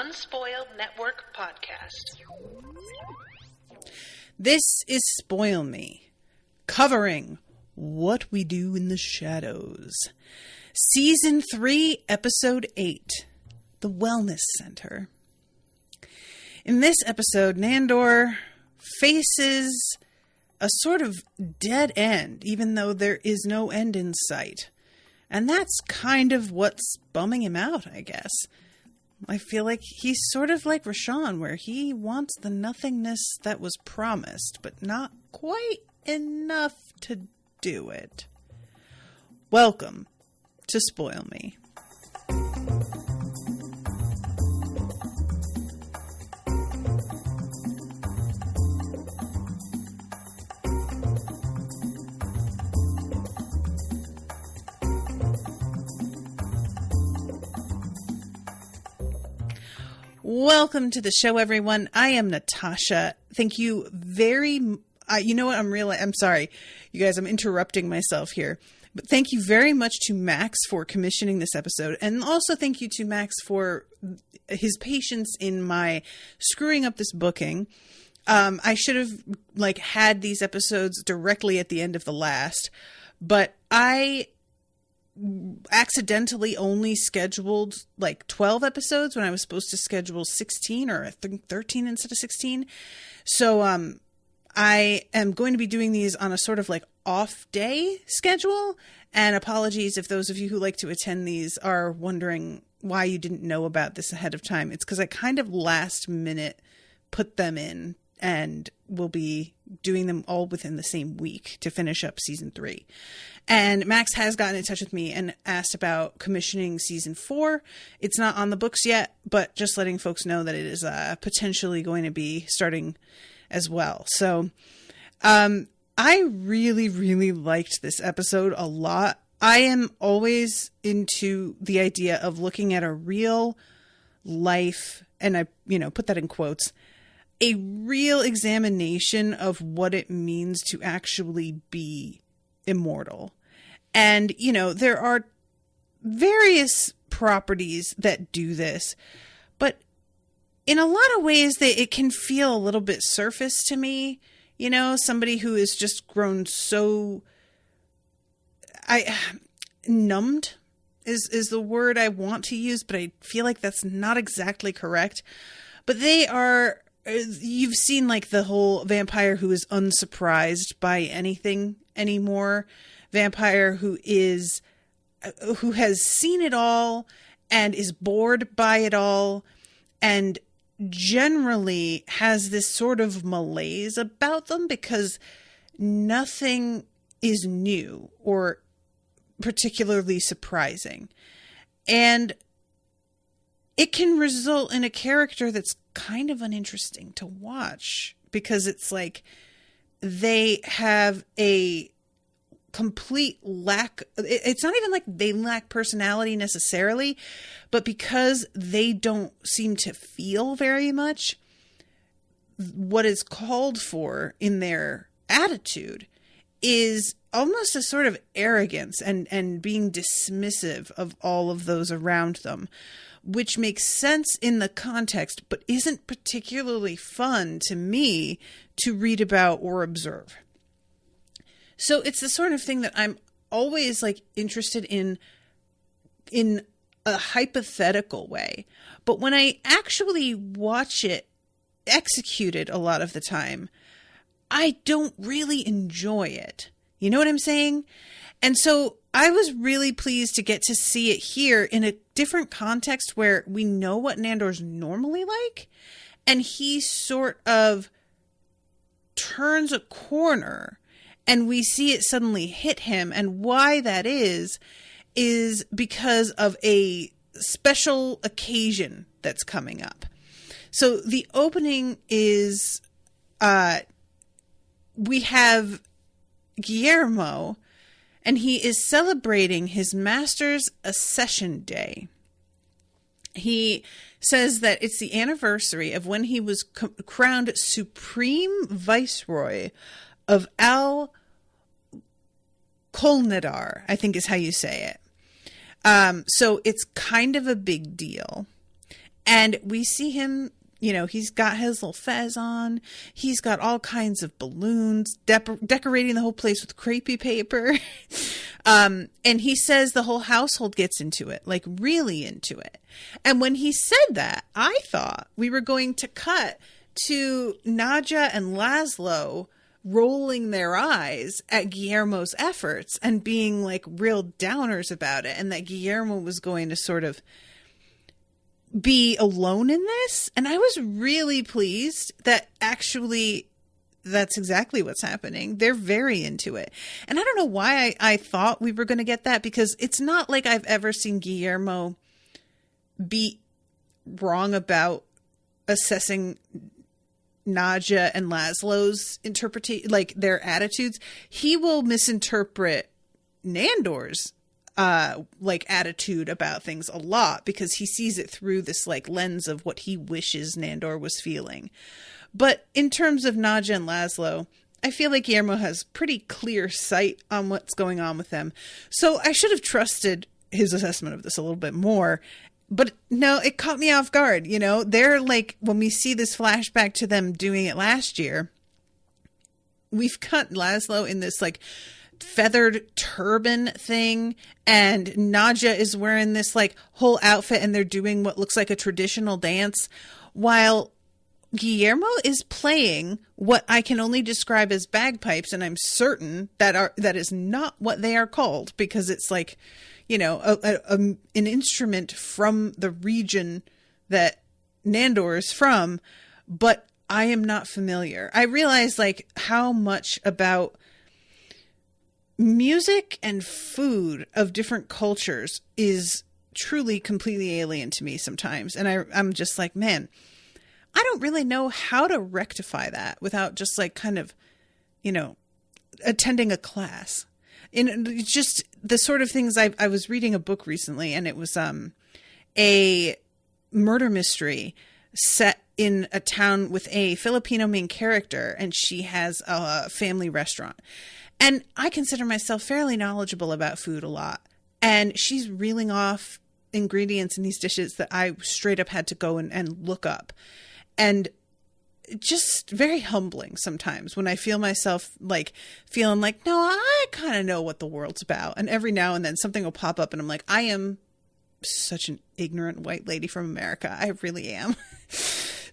Unspoiled Network podcast. This is Spoil Me, covering What We Do in the Shadows. Season 3, Episode 8, The Wellness Center. In this episode, Nandor faces a sort of dead end, even though there is no end in sight. And that's kind of what's bumming him out, I guess. I feel like he's sort of like Rashawn, where he wants the nothingness that was promised, but not quite enough to do it. Welcome to Spoil Me. Welcome to the show, everyone. I am Natasha. Thank you very you know what? I'm sorry, you guys, I'm interrupting myself here. But thank you very much to Max for commissioning this episode. And also thank you to Max for his patience in my screwing up this booking. I should have had these episodes directly at the end of the last, but I accidentally only scheduled 12 episodes when I was supposed to schedule 16 or I think 13 instead of 16. So I am going to be doing these on a sort of off day schedule, and apologies if those of you who like to attend these are wondering why you didn't know about this ahead of time. It's because I kind of last minute put them in, and we'll be doing them all within the same week to finish up season 3. And Max has gotten in touch with me and asked about commissioning season 4. It's not on the books yet, but just letting folks know that it is potentially going to be starting as well. So I really, really liked this episode a lot. I am always into the idea of looking at a real life, and I, put that in quotes, a real examination of what it means to actually be immortal. And, there are various properties that do this, but in a lot of ways it can feel a little bit surface to me. Somebody who has just grown so numbed is the word I want to use, but I feel like that's not exactly correct. But they are, you've seen the whole vampire who is unsurprised by anything anymore. Vampire who has seen it all and is bored by it all, and generally has this sort of malaise about them because nothing is new or particularly surprising. And it can result in a character that's kind of uninteresting to watch, because it's they have a complete lack. It's not even they lack personality necessarily, but because they don't seem to feel very much, what is called for in their attitude is almost a sort of arrogance and being dismissive of all of those around them, which makes sense in the context, but isn't particularly fun to me to read about or observe. So it's the sort of thing that I'm always interested in a hypothetical way. But when I actually watch it executed a lot of the time, I don't really enjoy it. You know what I'm saying? And so I was really pleased to get to see it here in a different context where we know what Nandor's normally like, and he sort of turns a corner and we see it suddenly hit him. And why that is because of a special occasion that's coming up. So the opening is, we have Guillermo, and he is celebrating his master's accession day. He says that it's the anniversary of when he was crowned Supreme Viceroy of Al Kolnadar, I think is how you say it. So it's kind of a big deal. And we see him, you know, he's got his little fez on. He's got all kinds of balloons, decorating the whole place with crepey paper. And he says the whole household gets into it, like really into it. And when he said that, I thought we were going to cut to Nadja and Laszlo rolling their eyes at Guillermo's efforts and being like real downers about it. And that Guillermo was going to sort of be alone in this. And I was really pleased that actually that's exactly what's happening. They're very into it. And I don't know why I thought we were going to get that, because it's not like I've ever seen Guillermo be wrong about assessing Nadja and Laszlo's interpretation, like their attitudes. He will misinterpret Nandor's like attitude about things a lot, because he sees it through this like lens of what he wishes Nandor was feeling. But in terms of Nadja and Laszlo, I feel like Guillermo has pretty clear sight on what's going on with them. So I should have trusted his assessment of this a little bit more. But no, it caught me off guard. You know, they're like, when we see this flashback to them doing it last year, we've cut Laszlo in this like feathered turban thing, and Nadja is wearing this like whole outfit, and they're doing what looks like a traditional dance, while Guillermo is playing what I can only describe as bagpipes, and I'm certain that is not what they are called, because it's like, you know, an instrument from the region that Nandor is from, but I am not familiar. I realize like how much about music and food of different cultures is truly completely alien to me sometimes. And I'm just like, man, I don't really know how to rectify that without just like kind of, you know, attending a class. And just the sort of things I was reading a book recently, and it was a murder mystery set in a town with a Filipino main character, and she has a family restaurant. And I consider myself fairly knowledgeable about food a lot. And she's reeling off ingredients in these dishes that I straight up had to go and look up. And just very humbling sometimes when I feel myself like feeling like, no, I kind of know what the world's about. And every now and then something will pop up and I'm like, I am such an ignorant white lady from America. I really am.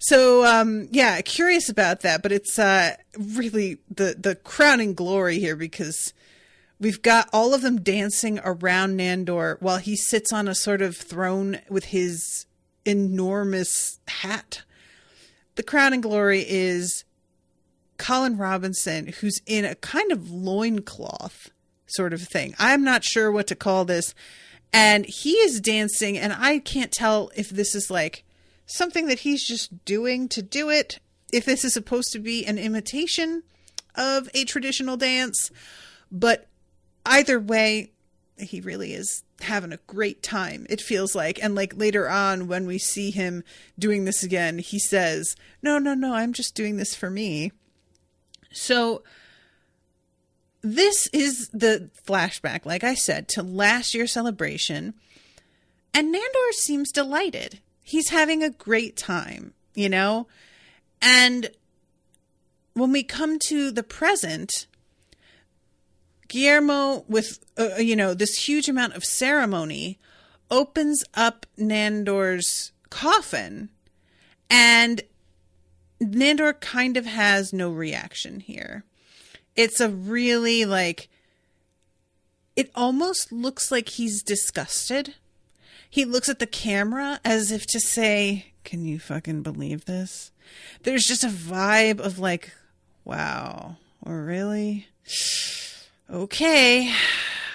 So, yeah, curious about that, but it's really the crowning glory here, because we've got all of them dancing around Nandor while he sits on a sort of throne with his enormous hat. The crowning glory is Colin Robinson, who's in a kind of loincloth sort of thing. I'm not sure what to call this. And he is dancing, and I can't tell if this is like something that he's just doing to do it, if this is supposed to be an imitation of a traditional dance. But either way, he really is having a great time, it feels like. And like later on, when we see him doing this again, he says, no, I'm just doing this for me. So this is the flashback, like I said, to last year's celebration. And Nandor seems delighted. He's having a great time, you know? And when we come to the present, Guillermo, with, this huge amount of ceremony, opens up Nandor's coffin, and Nandor kind of has no reaction here. It's a really, like, it almost looks like he's disgusted. He looks at the camera as if to say, can you fucking believe this? There's just a vibe of like, wow, really? Okay,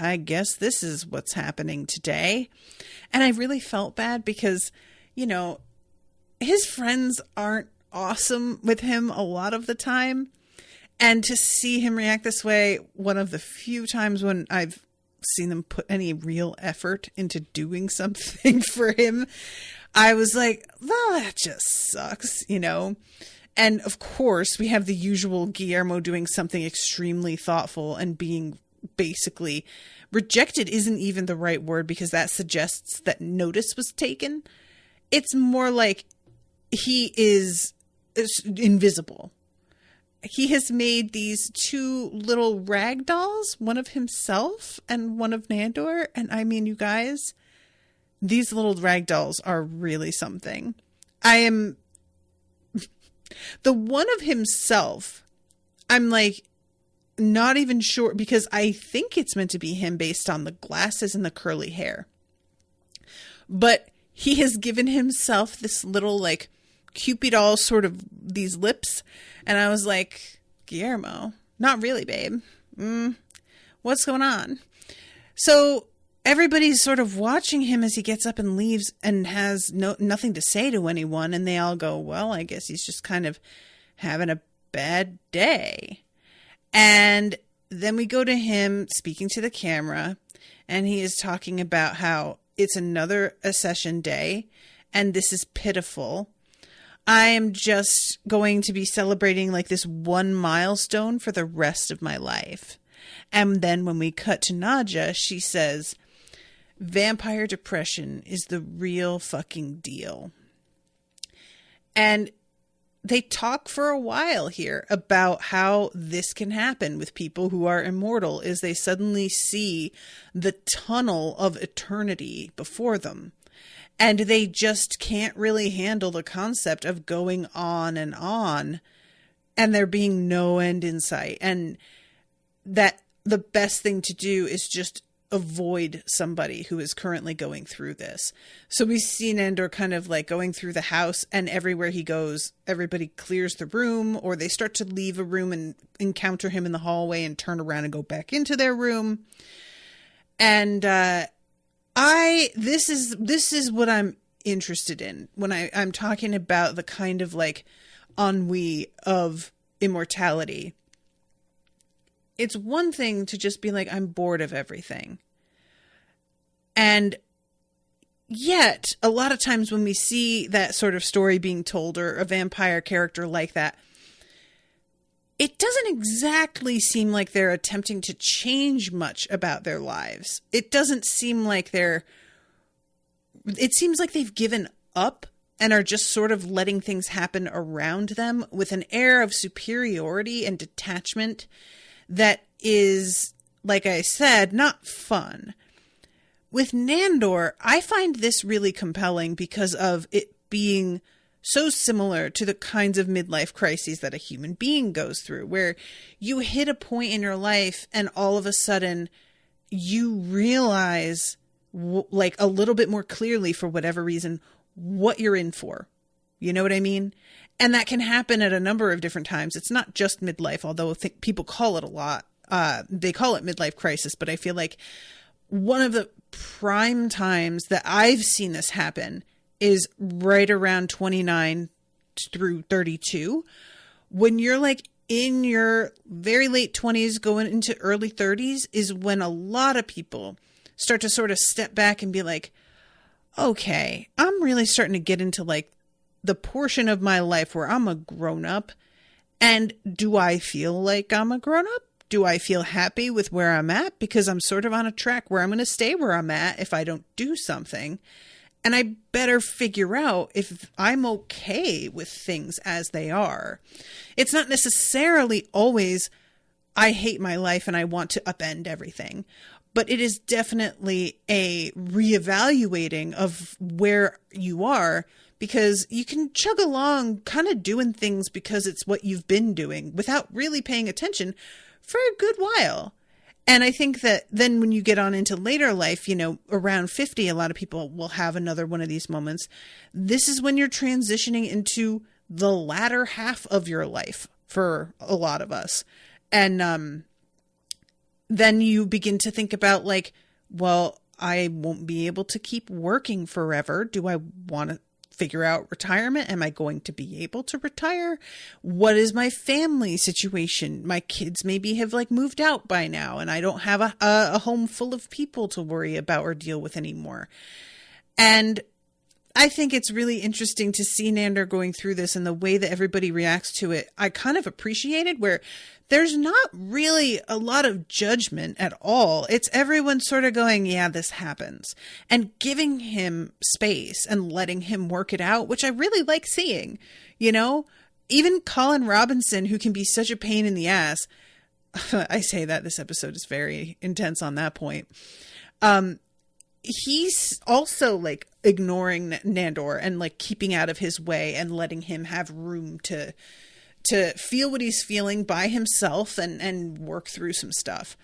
I guess this is what's happening today. And I really felt bad because, you know, his friends aren't awesome with him a lot of the time. And to see him react this way, one of the few times when I've seen them put any real effort into doing something for him, I was like, well, that just sucks, you know? And of course, we have the usual Guillermo doing something extremely thoughtful and being basically rejected isn't even the right word, because that suggests that notice was taken. It's more like he is invisible. He has made these two little rag dolls, one of himself and one of Nandor. And I mean, you guys, these little rag dolls are really something. I am the one of himself. I'm like not even sure, because I think it's meant to be him based on the glasses and the curly hair. But he has given himself this little like Cupid doll sort of these lips. And I was like, Guillermo, not really, babe. What's going on? So everybody's sort of watching him as he gets up and leaves and has nothing to say to anyone. And they all go, well, I guess he's just kind of having a bad day. And then we go to him speaking to the camera, and he is talking about how it's another accession day and this is pitiful. I am just going to be celebrating like this one milestone for the rest of my life. And then when we cut to Nadja, she says, vampire depression is the real fucking deal. And they talk for a while here about how this can happen with people who are immortal, is they suddenly see the tunnel of eternity before them. And they just can't really handle the concept of going on and there being no end in sight. And that the best thing to do is just avoid somebody who is currently going through this. So we see Nandor kind of like going through the house, and everywhere he goes, everybody clears the room, or they start to leave a room and encounter him in the hallway and turn around and go back into their room. And, this is what I'm interested in when I'm talking about the kind of like ennui of immortality. It's one thing to just be like, I'm bored of everything. And yet, a lot of times when we see that sort of story being told, or a vampire character like that, it doesn't exactly seem like they're attempting to change much about their lives. It doesn't seem like it seems like they've given up and are just sort of letting things happen around them with an air of superiority and detachment that is, like I said, not fun. With Nandor, I find this really compelling because of it being so similar to the kinds of midlife crises that a human being goes through, where you hit a point in your life and all of a sudden you realize, like a little bit more clearly for whatever reason, what you're in for. You know what I mean? And that can happen at a number of different times. It's not just midlife, although I think people call it a lot. They call it midlife crisis, but I feel like one of the prime times that I've seen this happen is right around 29 through 32, when you're like in your very late 20s going into early 30s, is when a lot of people start to sort of step back and be like, okay, I'm really starting to get into like the portion of my life where I'm a grown up. And do I feel like I'm a grown up? Do I feel happy with where I'm at? Because I'm sort of on a track where I'm going to stay where I'm at if I don't do something. And I better figure out if I'm okay with things as they are. It's not necessarily always, I hate my life and I want to upend everything. But it is definitely a reevaluating of where you are, because you can chug along kind of doing things because it's what you've been doing without really paying attention for a good while. And I think that then when you get on into later life, you know, around 50, a lot of people will have another one of these moments. This is when you're transitioning into the latter half of your life for a lot of us. And then you begin to think about like, well, I won't be able to keep working forever. Do I want to figure out retirement? Am I going to be able to retire? What is my family situation? My kids maybe have like moved out by now and I don't have a home full of people to worry about or deal with anymore. And I think it's really interesting to see Nandor going through this and the way that everybody reacts to it. I kind of appreciated where there's not really a lot of judgment at all. It's everyone sort of going, yeah, this happens, and giving him space and letting him work it out, which I really like seeing, you know, even Colin Robinson, who can be such a pain in the ass. I say that this episode is very intense on that point. He's also like ignoring Nandor and like keeping out of his way and letting him have room to feel what he's feeling by himself and work through some stuff.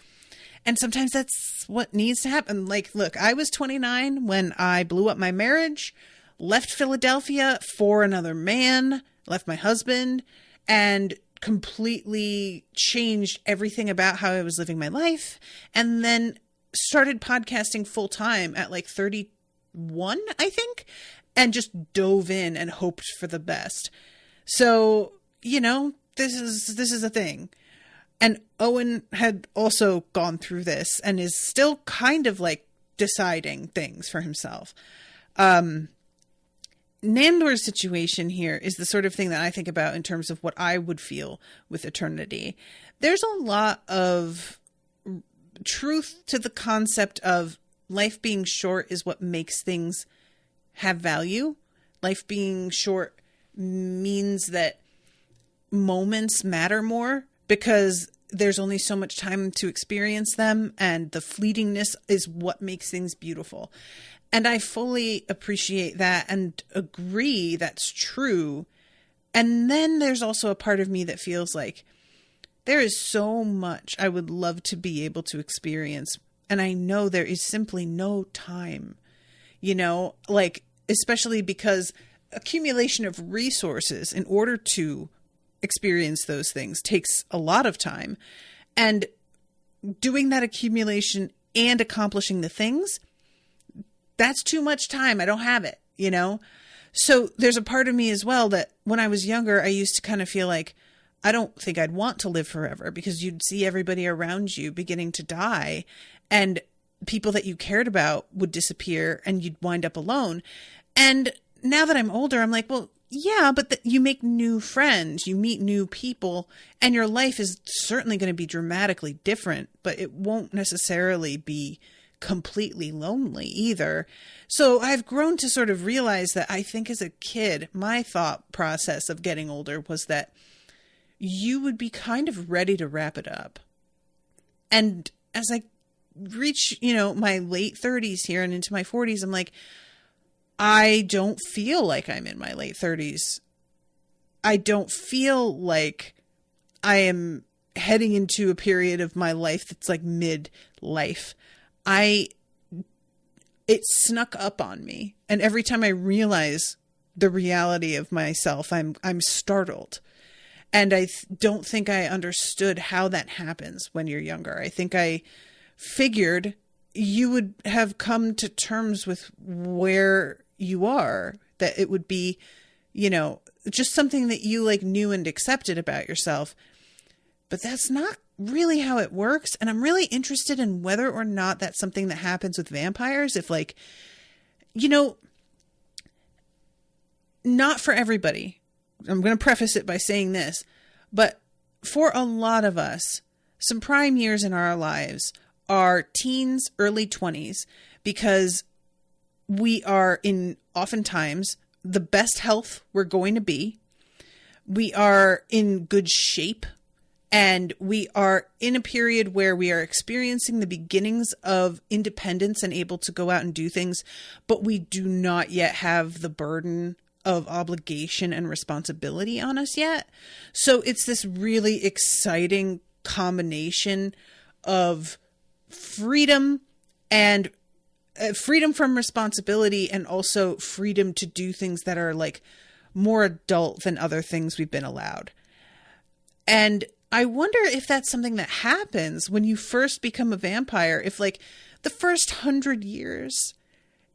And sometimes that's what needs to happen. Like, look, I was 29 when I blew up my marriage, left Philadelphia for another man, left my husband, and completely changed everything about how I was living my life. And then started podcasting full time at like 31, I think, and just dove in and hoped for the best. So, you know, this is a thing. And Owen had also gone through this and is still kind of like deciding things for himself. Nandor's situation here is the sort of thing that I think about in terms of what I would feel with eternity. There's a lot of truth to the concept of life being short is what makes things have value. Life being short means that moments matter more because there's only so much time to experience them, and the fleetingness is what makes things beautiful. And I fully appreciate that and agree that's true. And then there's also a part of me that feels like there is so much I would love to be able to experience. And I know there is simply no time, you know, like, especially because accumulation of resources in order to experience those things takes a lot of time. And doing that accumulation and accomplishing the things, that's too much time. I don't have it, you know? So there's a part of me as well that when I was younger, I used to kind of feel like, I don't think I'd want to live forever, because you'd see everybody around you beginning to die and people that you cared about would disappear and you'd wind up alone. And now that I'm older, I'm like, well, yeah, but you make new friends, you meet new people, and your life is certainly going to be dramatically different, but it won't necessarily be completely lonely either. So I've grown to sort of realize that I think as a kid, my thought process of getting older was that you would be kind of ready to wrap it up. And as I reach, you know, my late 30s here and into my 40s, I'm like, I don't feel like I'm in my late 30s. I don't feel like I am heading into a period of my life that's like mid-life. It snuck up on me. And every time I realize the reality of myself, I'm startled. And I don't think I understood how that happens when you're younger. I think I figured you would have come to terms with where you are, that it would be, you know, just something that you like knew and accepted about yourself. But that's not really how it works. And I'm really interested in whether or not that's something that happens with vampires. If like, you know, not for everybody. I'm going to preface it by saying this, but for a lot of us, some prime years in our lives are teens, early 20s, because we are in oftentimes the best health we're going to be. We are in good shape, and we are in a period where we are experiencing the beginnings of independence and able to go out and do things, but we do not yet have the burden of obligation and responsibility on us yet. So it's this really exciting combination of freedom and freedom from responsibility, and also freedom to do things that are like more adult than other things we've been allowed. And I wonder if that's something that happens when you first become a vampire. If like the first 100 years,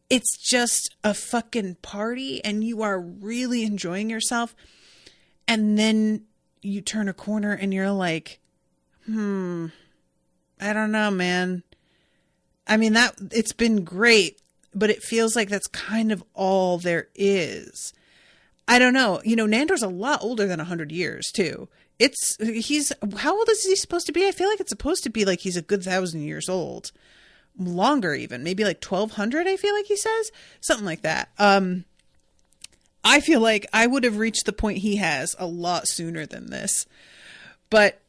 it's just a fucking party and you are really enjoying yourself. And then you turn a corner and you're like, I don't know, man. I mean, that it's been great but it feels like that's kind of all there is. I don't know. Nandor's a lot older than 100 years too. How old is he supposed to be? I feel like it's supposed to be like he's a good 1,000 years old. Longer even, maybe like 1,200, I feel like he says. Something like that. I feel like I would have reached the point he has a lot sooner than this. But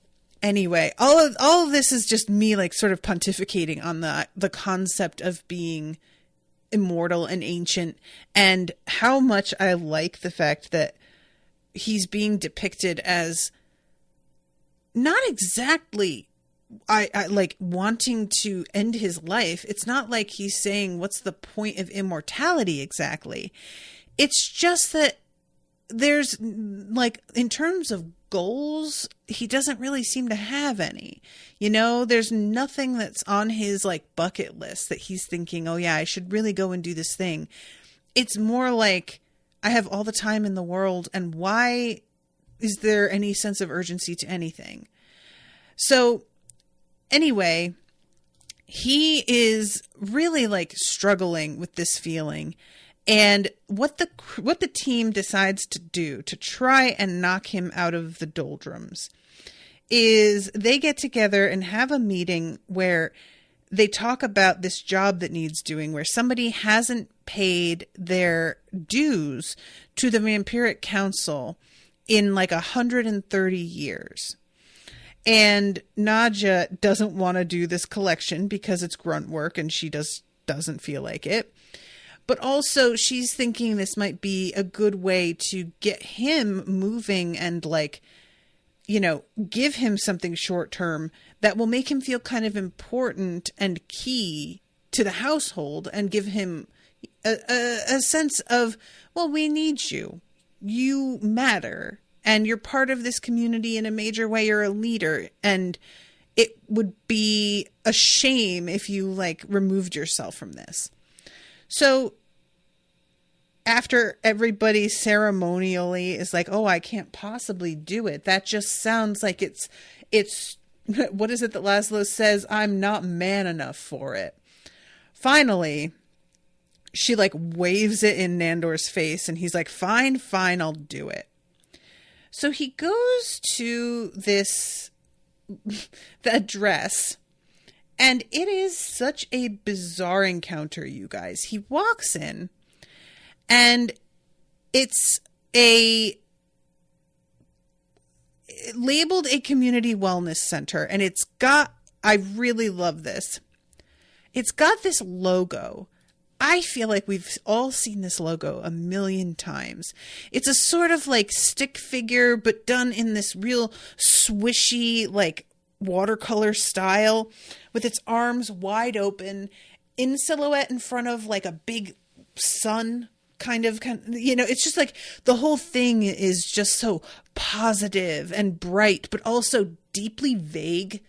anyway, all of this is just me like sort of pontificating on the concept of being immortal and ancient, and how much I like the fact that he's being depicted as not exactly I like wanting to end his life. It's not like he's saying what's the point of immortality exactly. It's just that there's like, in terms of goals, he doesn't really seem to have any. There's nothing that's on his like bucket list that he's thinking, oh yeah, I should really go and do this thing. It's more like, I have all the time in the world, and why is there any sense of urgency to anything? So anyway, he is really like struggling with this feeling. And what the team decides to do to try and knock him out of the doldrums is they get together and have a meeting where they talk about this job that needs doing, where somebody hasn't paid their dues to the Vampiric Council in like 130 years. And Nadja doesn't want to do this collection because it's grunt work and she doesn't feel like it. But also she's thinking this might be a good way to get him moving and like, give him something short term that will make him feel kind of important and key to the household, and give him a sense of, well, we need you. You matter. And you're part of this community in a major way. You're a leader. And it would be a shame if you like removed yourself from this. So after everybody ceremonially is like, oh, I can't possibly do it. That just sounds like it's what is it that Laszlo says? I'm not man enough for it. Finally, she like waves it in Nandor's face and he's like, fine, I'll do it. So he goes to the address, and it is such a bizarre encounter, you guys. He walks in, and it's labeled a community wellness center, and I really love this. It's got this logo. I feel like we've all seen this logo a million times. It's a sort of like stick figure, but done in this real swishy, like watercolor style, with its arms wide open in silhouette in front of like a big sun kind of, it's just like the whole thing is just so positive and bright, but also deeply vague.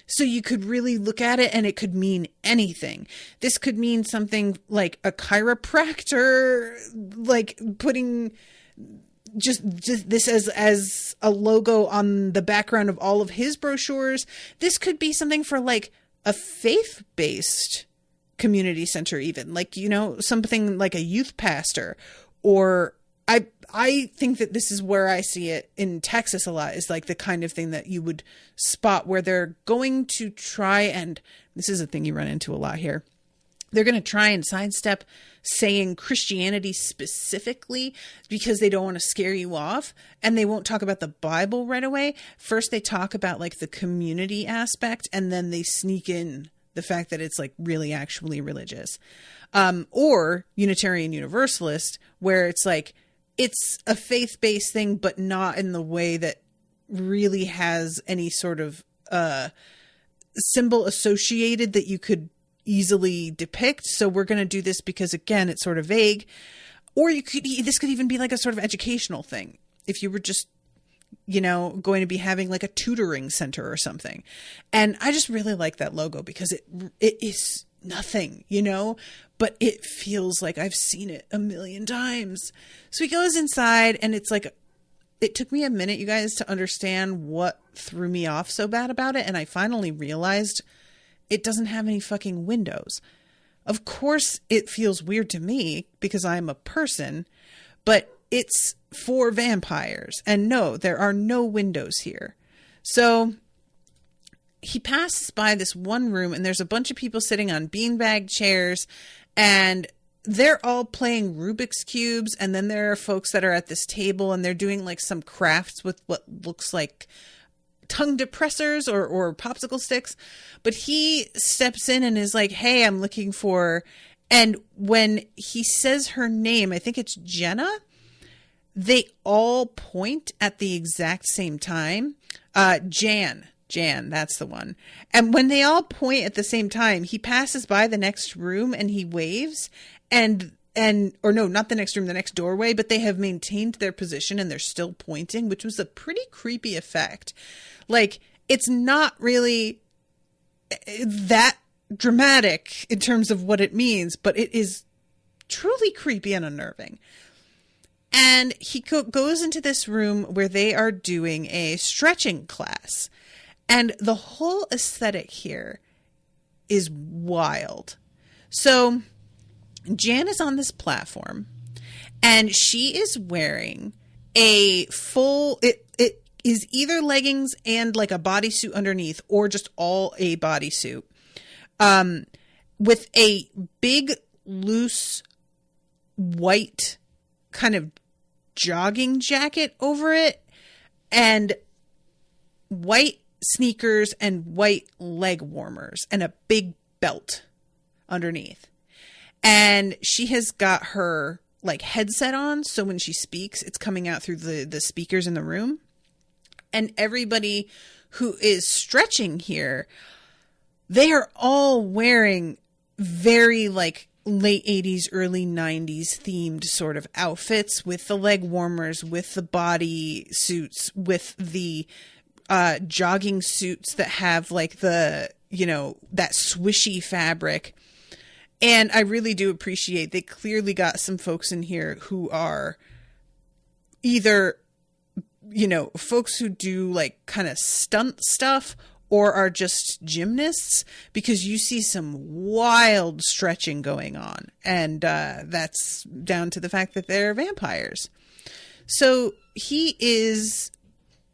So you could really look at it and it could mean anything. This could mean something like a chiropractor, like putting just this as a logo on the background of all of his brochures. This could be something for like a faith-based community center, even like, something like a youth pastor. Or I think that this is where I see it in Texas a lot, is like the kind of thing that you would spot where they're going to try, and this is a thing you run into a lot here, they're going to try and sidestep saying Christianity specifically because they don't want to scare you off, and they won't talk about the Bible right away. First, they talk about like the community aspect, and then they sneak in the fact that it's like really actually religious. Or Unitarian Universalist, where it's like, it's a faith-based thing, but not in the way that really has any sort of symbol associated that you could easily depict. So we're going to do this because, again, it's sort of vague. Or this could even be like a sort of educational thing. If you were just, going to be having like a tutoring center or something. And I just really like that logo because it is nothing, but it feels like I've seen it a million times. So he goes inside, and it's like, it took me a minute, you guys, to understand what threw me off so bad about it. And I finally realized it doesn't have any fucking windows. Of course, it feels weird to me because I'm a person, but it's for vampires. And no, there are no windows here. So he passes by this one room and there's a bunch of people sitting on beanbag chairs and they're all playing Rubik's Cubes. And then there are folks that are at this table and they're doing like some crafts with what looks like tongue depressors or popsicle sticks. But he steps in and is like, hey, I'm looking for, and when he says her name, I think it's Jenna, they all point at the exact same time. Jan, that's the one. And when they all point at the same time, he passes by the next room and he waves or no, not the next room, the next doorway, but they have maintained their position and they're still pointing, which was a pretty creepy effect. Like, it's not really that dramatic in terms of what it means, but it is truly creepy and unnerving. And he goes into this room where they are doing a stretching class. And the whole aesthetic here is wild. So Jan is on this platform and she is wearing a full, it is either leggings and like a bodysuit underneath or just all a bodysuit, with a big loose white kind of jogging jacket over it and white sneakers and white leg warmers and a big belt underneath. And she has got her like headset on. So when she speaks, it's coming out through the speakers in the room. And everybody who is stretching here, they are all wearing very like late 80s, early 90s themed sort of outfits with the leg warmers, with the body suits, with the jogging suits that have like the, you know, that swishy fabric. And I really do appreciate they clearly got some folks in here who are either, you know, folks who do like kind of stunt stuff or are just gymnasts, because you see some wild stretching going on. And that's down to the fact that they're vampires. So he is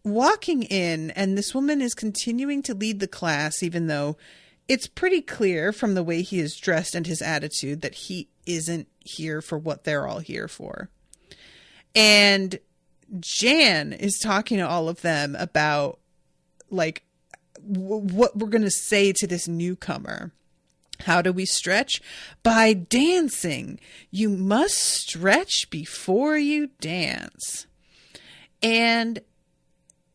walking in and this woman is continuing to lead the class, even though it's pretty clear from the way he is dressed and his attitude that he isn't here for what they're all here for. And Jan is talking to all of them about like what we're going to say to this newcomer. How do we stretch? By dancing. You must stretch before you dance. And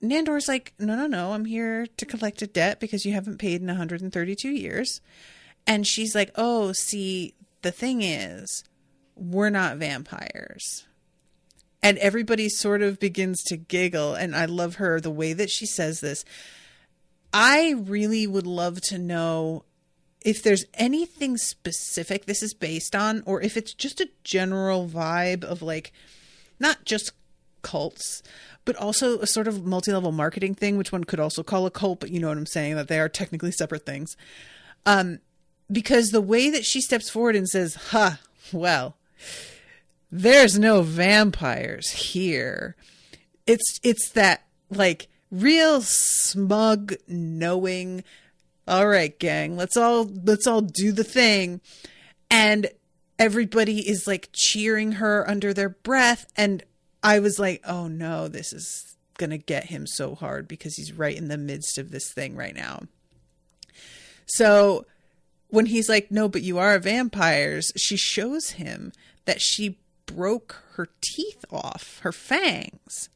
Nandor's like, no, I'm here to collect a debt because you haven't paid in 132 years. And she's like, oh, see, the thing is, we're not vampires. And everybody sort of begins to giggle. And I love her, the way that she says this. I really would love to know if there's anything specific this is based on, or if it's just a general vibe of like, not just cults, but also a sort of multi-level marketing thing, which one could also call a cult, but you know what I'm saying, that they are technically separate things. Because the way that she steps forward and says, well, there's no vampires here. It's that like real smug knowing, all right, gang, let's all do the thing. And everybody is like cheering her under their breath. And I was like, oh no, this is going to get him so hard because he's right in the midst of this thing right now. So when he's like, no, but you are vampires, she shows him that she broke her teeth off, her fangs.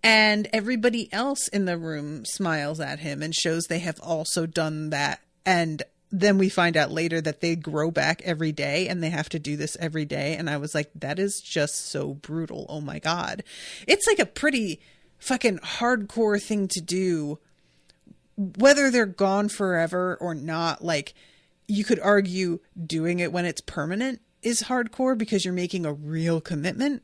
And everybody else in the room smiles at him and shows they have also done that. And then we find out later that they grow back every day and they have to do this every day. And I was like, that is just so brutal. Oh my God. It's like a pretty fucking hardcore thing to do, whether they're gone forever or not. Like, you could argue doing it when it's permanent is hardcore because you're making a real commitment.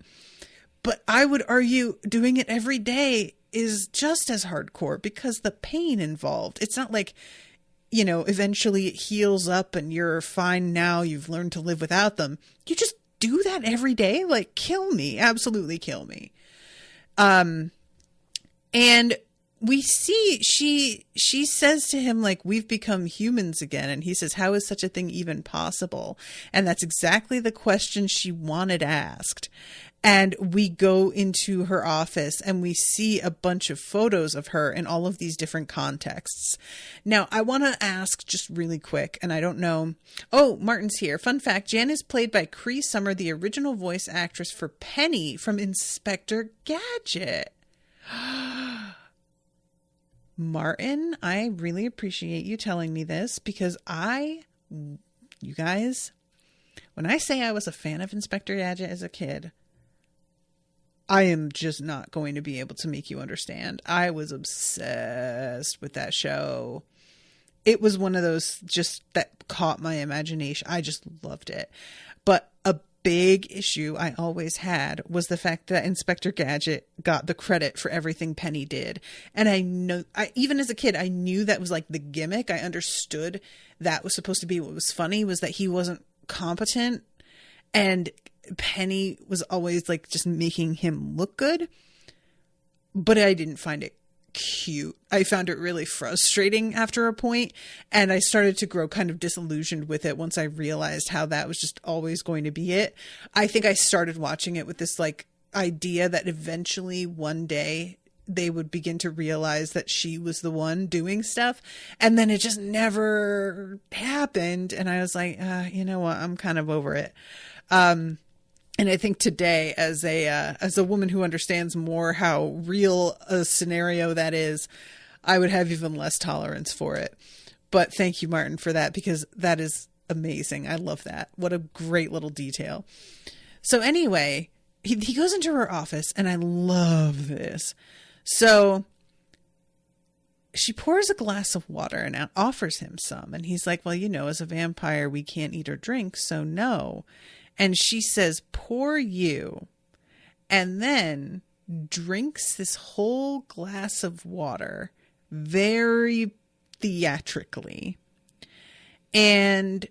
But I would argue doing it every day is just as hardcore because the pain involved. It's not like eventually it heals up and you're fine now, you've learned to live without them. You just do that every day? Like, kill me. Absolutely kill me. And we see she says to him, like, we've become humans again. And he says, how is such a thing even possible? And that's exactly the question she wanted asked. And we go into her office and we see a bunch of photos of her in all of these different contexts. Now, I want to ask just really quick, and I don't know. Oh, Martin's here. Fun fact, Jan is played by Cree Summer, the original voice actress for Penny from Inspector Gadget. Martin, I really appreciate you telling me this, because you guys, when I say I was a fan of Inspector Gadget as a kid, I am just not going to be able to make you understand. I was obsessed with that show. It was one of those just that caught my imagination. I just loved it. But a big issue I always had was the fact that Inspector Gadget got the credit for everything Penny did. And even as a kid, I knew that was like the gimmick. I understood that was supposed to be what was funny, was that he wasn't competent. And Penny was always like just making him look good, but I didn't find it cute. I found it really frustrating after a point, and I started to grow kind of disillusioned with it once I realized how that was just always going to be it. I think I started watching it with this like idea that eventually one day they would begin to realize that she was the one doing stuff, and then it just never happened. And I was like, you know what? I'm kind of over it. And I think today, as a woman who understands more how real a scenario that is, I would have even less tolerance for it. But thank you, Martin, for that, because that is amazing. I love that. What a great little detail. So anyway, he goes into her office, and I love this. So she pours a glass of water and offers him some. And he's like, well, as a vampire, we can't eat or drink, so no. And she says, pour you, and then drinks this whole glass of water very theatrically. And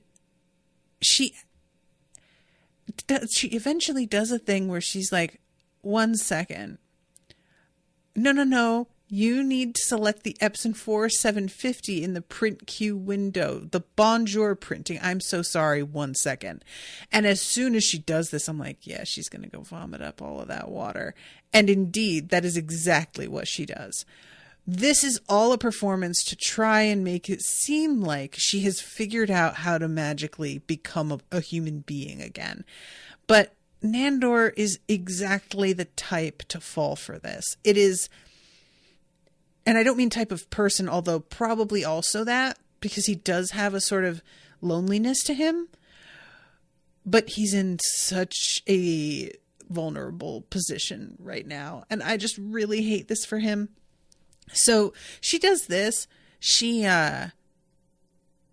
she eventually does a thing where she's like, 1 second. No. You need to select the Epson 4750 in the print queue window, the Bonjour printing. I'm so sorry. 1 second. And as soon as she does this, I'm like, yeah, she's going to go vomit up all of that water. And indeed, that is exactly what she does. This is all a performance to try and make it seem like she has figured out how to magically become a human being again. But Nandor is exactly the type to fall for this. It is... And I don't mean type of person, although probably also that, because he does have a sort of loneliness to him. But he's in such a vulnerable position right now. And I just really hate this for him. So she does this. She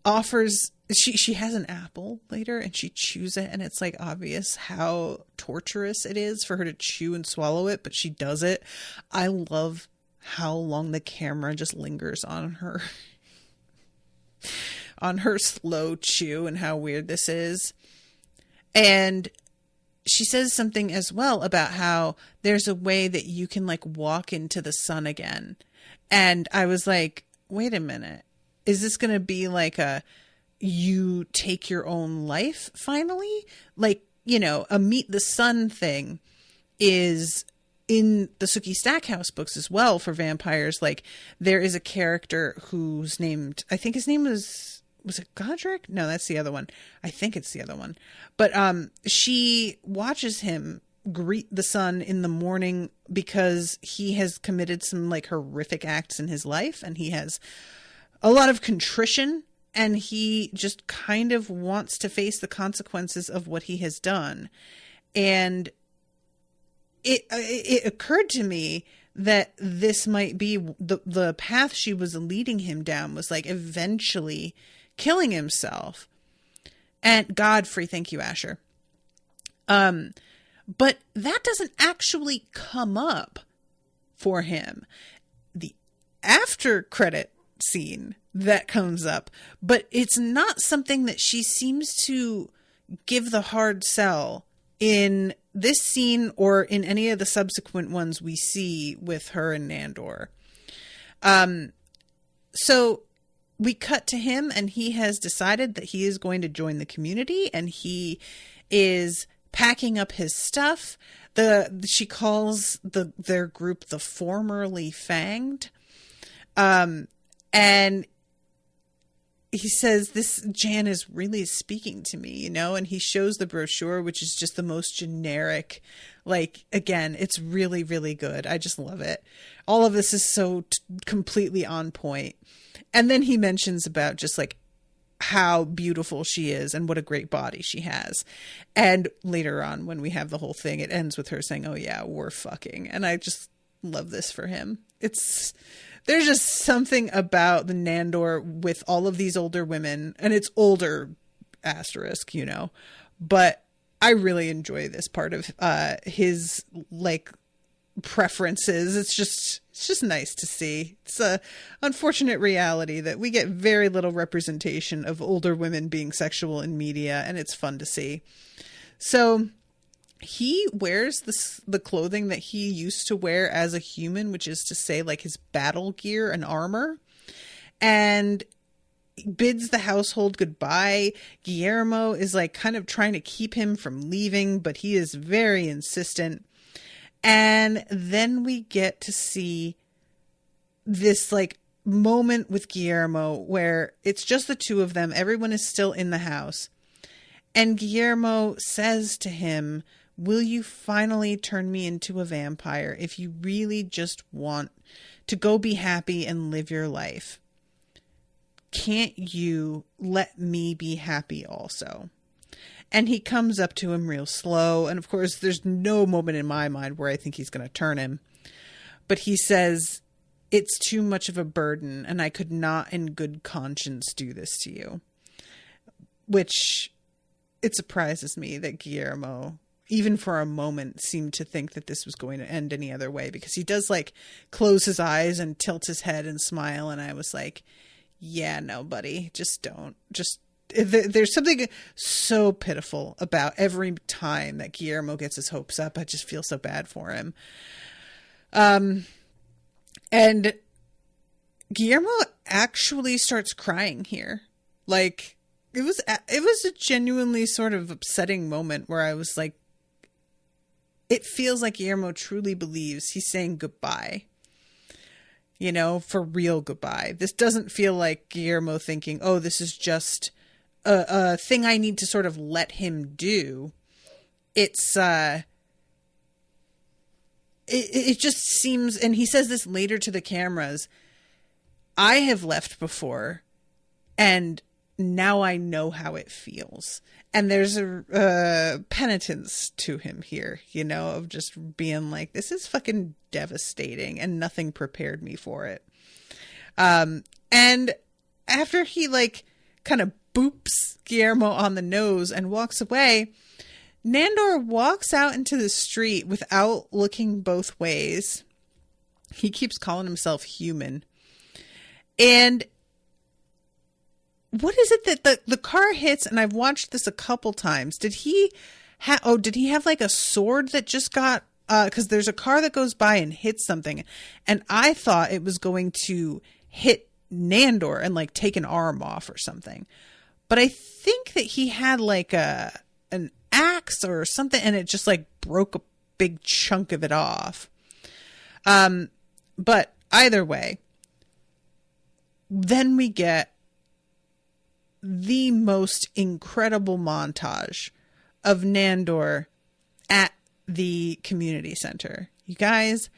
offers... She has an apple later, and she chews it, and it's like obvious how torturous it is for her to chew and swallow it, but she does it. I love how long the camera just lingers on her slow chew, and how weird this is. And she says something as well about how there's a way that you can like walk into the sun again. And I was like, wait a minute, is this going to be like you take your own life finally? Like, a meet the sun thing is in the Sookie Stackhouse books as well for vampires. Like, there is a character who's named, I think his name was it Godric? No, that's the other one. I think it's the other one. But she watches him greet the sun in the morning because he has committed some like horrific acts in his life, and he has a lot of contrition, and he just kind of wants to face the consequences of what he has done. And it occurred to me that this might be the path she was leading him down, was like eventually killing himself. And Godfrey, thank you, Asher. But that doesn't actually come up for him. The after credit scene that comes up, but it's not something that she seems to give the hard sell in this scene or in any of the subsequent ones we see with her and Nandor. So we cut to him, and he has decided that he is going to join the community, and he is packing up his stuff. She calls their group the formerly fanged. And he says, this Jan is really speaking to me, you know, and he shows the brochure, which is just the most generic. Like, again, it's really, really good. I just love it. All of this is so completely on point. And then he mentions about just like how beautiful she is and what a great body she has. And later on, when we have the whole thing, it ends with her saying, oh yeah, we're fucking. And I just love this for him. There's just something about the Nandor with all of these older women, and it's older asterisk, you know, but I really enjoy this part of his like preferences. It's just nice to see. It's a unfortunate reality that we get very little representation of older women being sexual in media, and it's fun to see. So he wears the clothing that he used to wear as a human, which is to say like his battle gear and armor, and bids the household goodbye. Guillermo is like kind of trying to keep him from leaving, but he is very insistent. And then we get to see this like moment with Guillermo where it's just the two of them. Everyone is still in the house. And Guillermo says to him, will you finally turn me into a vampire if you really just want to go be happy and live your life? Can't you let me be happy also? And he comes up to him real slow. And of course, there's no moment in my mind where I think he's going to turn him. But he says, it's too much of a burden, and I could not in good conscience do this to you. Which, it surprises me that Guillermo, even for a moment, seemed to think that this was going to end any other way. Because he does like close his eyes and tilt his head and smile. And I was like, yeah, no, buddy, just don't. There's something so pitiful about every time that Guillermo gets his hopes up. I just feel so bad for him. And Guillermo actually starts crying here. Like, it was a genuinely sort of upsetting moment where I was like, it feels like Guillermo truly believes he's saying goodbye. You know, for real goodbye. This doesn't feel like Guillermo thinking, oh, this is just a thing I need to sort of let him do. It's, it just seems, and he says this later to the cameras, I have left before, and now I know how it feels. And there's a penitence to him here, you know, of just being like, this is fucking devastating and nothing prepared me for it. And after he like kind of boops Guillermo on the nose and walks away, Nandor walks out into the street without looking both ways. He keeps calling himself human. And what is it that the car hits? And I've watched this a couple times. Did he have like a sword that just got, cause there's a car that goes by and hits something. And I thought it was going to hit Nandor and like take an arm off or something. But I think that he had like an axe or something, and it just like broke a big chunk of it off. But either way, then we get the most incredible montage of Nandor at the community center. You guys,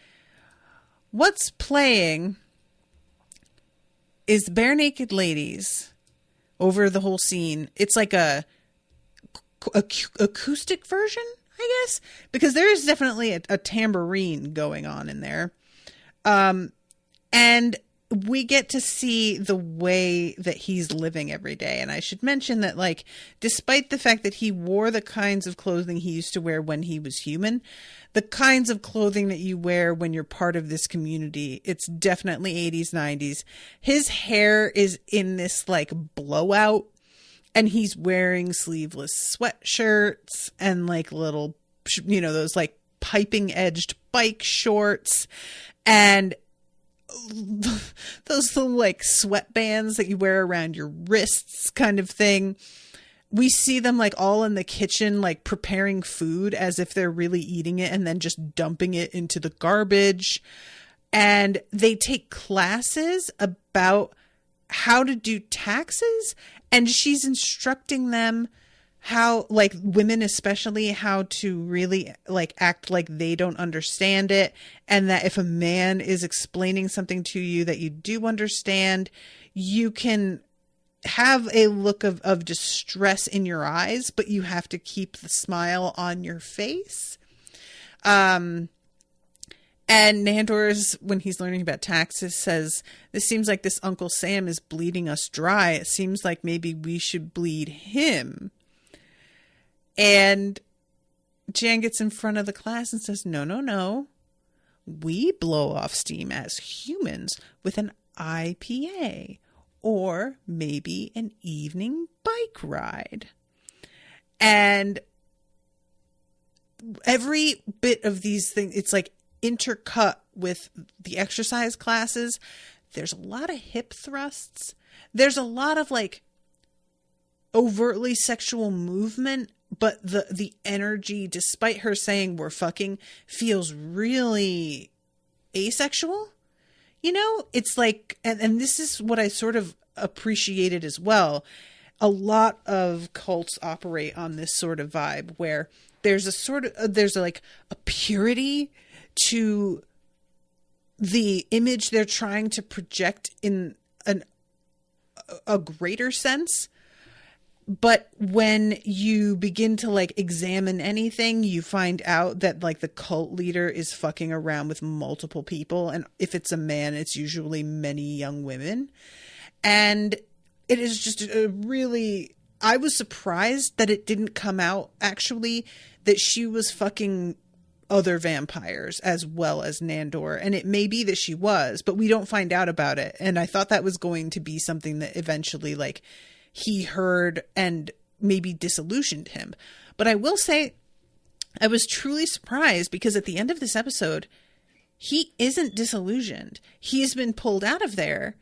what's playing is Bare Naked Ladies over the whole scene. It's like a acoustic version, I guess, because there is definitely a tambourine going on in there. And we get to see the way that he's living every day. And I should mention that, like, despite the fact that he wore the kinds of clothing he used to wear when he was human, the kinds of clothing that you wear when you're part of this community, it's definitely 80s, 90s. His hair is in this, like, blowout, and he's wearing sleeveless sweatshirts and, like, little, you know, those, like, piping edged bike shorts, and those little, like, sweatbands that you wear around your wrists kind of thing. We see them, like, all in the kitchen, like, preparing food as if they're really eating it and then just dumping it into the garbage. And they take classes about how to do taxes, and she's instructing them how, like, women especially, how to really, like, act like they don't understand it, and that if a man is explaining something to you that you do understand, you can have a look of distress in your eyes, but you have to keep the smile on your face. And Nandor, when he's learning about taxes, says, "This seems like this Uncle Sam is bleeding us dry. It seems like maybe we should bleed him." And Jan gets in front of the class and says, no, no, no. We blow off steam as humans with an IPA or maybe an evening bike ride. And every bit of these things, it's like intercut with the exercise classes. There's a lot of hip thrusts. There's a lot of, like, overtly sexual movement, but the energy, despite her saying we're fucking, feels really asexual. You know, it's like, and this is what I sort of appreciated as well. A lot of cults operate on this sort of vibe where there's like a purity to the image they're trying to project in a greater sense. But when you begin to, like, examine anything, you find out that, like, the cult leader is fucking around with multiple people. And if it's a man, it's usually many young women. And it is just I was surprised that it didn't come out, actually, that she was fucking other vampires as well as Nandor. And it may be that she was, but we don't find out about it. And I thought that was going to be something that eventually, like, he heard and maybe disillusioned him. But I will say I was truly surprised, because at the end of this episode, he isn't disillusioned. He's been pulled out of there,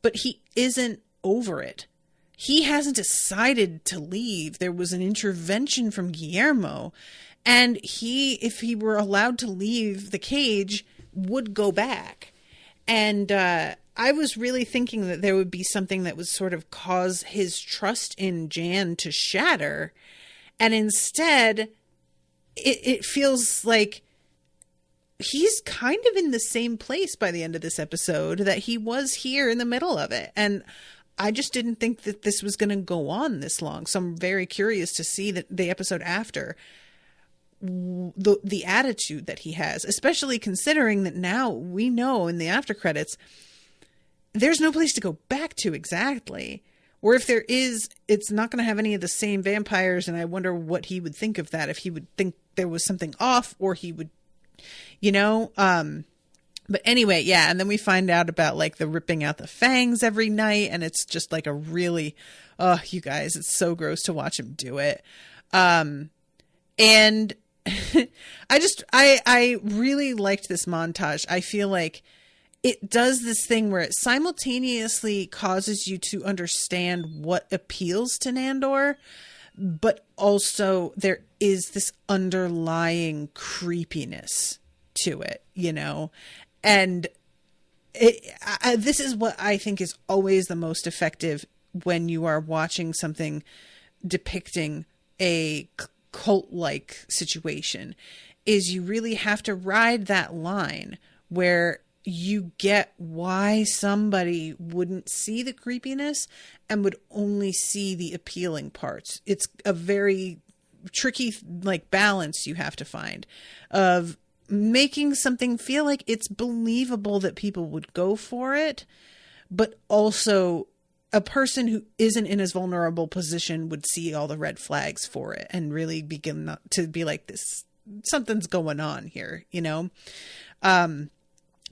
but he isn't over it. He hasn't decided to leave. There was an intervention from Guillermo, and if he were allowed to leave the cage, would go back. And I was really thinking that there would be something that would sort of cause his trust in Jan to shatter. And instead, it feels like he's kind of in the same place by the end of this episode that he was here in the middle of it. And I just didn't think that this was going to go on this long. So I'm very curious to see the episode after, the attitude that he has, especially considering that now we know in the after credits, there's no place to go back to exactly. Or if there is, it's not going to have any of the same vampires. And I wonder what he would think of that, if he would think there was something off, or he would, you know, but anyway, yeah. And then we find out about, like, the ripping out the fangs every night. And it's just like a really, oh, you guys, it's so gross to watch him do it. And I really liked this montage. I feel like it does this thing where it simultaneously causes you to understand what appeals to Nandor, but also there is this underlying creepiness to it, you know? And this is what I think is always the most effective when you are watching something depicting a cult-like situation, is you really have to ride that line where you get why somebody wouldn't see the creepiness and would only see the appealing parts. It's a very tricky, like, balance you have to find of making something feel like it's believable that people would go for it, but also a person who isn't in as vulnerable position would see all the red flags for it and really begin to be like, this, something's going on here, you know?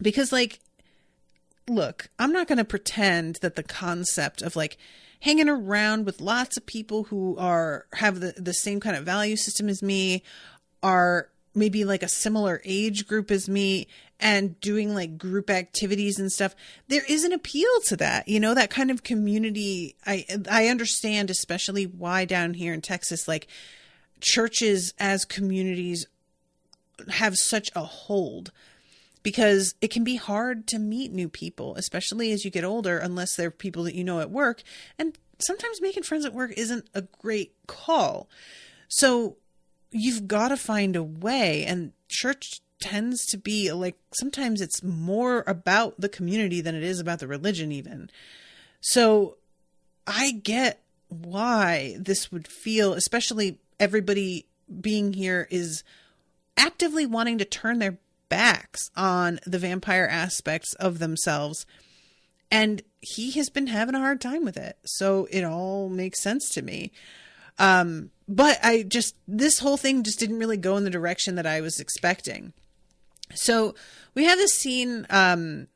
Because like, look, I'm not going to pretend that the concept of like hanging around with lots of people who have the same kind of value system as me, are maybe like a similar age group as me, and doing like group activities and stuff. There is an appeal to that, you know, that kind of community. I understand, especially why down here in Texas, like churches as communities have such a hold, because it can be hard to meet new people, especially as you get older, unless they're people that you know at work. And sometimes making friends at work isn't a great call. So you've got to find a way. And church tends to be like, sometimes it's more about the community than it is about the religion even. So I get why this would feel, especially everybody being here is actively wanting to turn their backs on the vampire aspects of themselves. And he has been having a hard time with it. So it all makes sense to me. But this whole thing just didn't really go in the direction that I was expecting. So we have this scene. I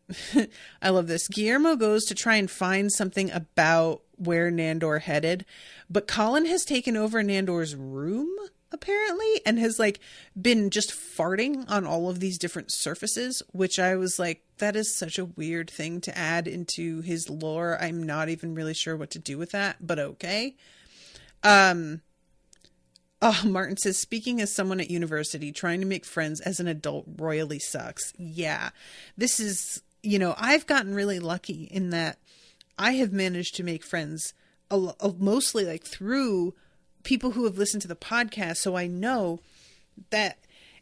love this. Guillermo goes to try and find something about where Nandor headed, but Colin has taken over Nandor's room apparently, and has like been just farting on all of these different surfaces, which I was like, that is such a weird thing to add into his lore. I'm not even really sure what to do with that, but okay. Martin says, speaking as someone at university, trying to make friends as an adult royally sucks. Yeah, this is, you know, I've gotten really lucky in that I have managed to make friends mostly like through people who have listened to the podcast. So I know that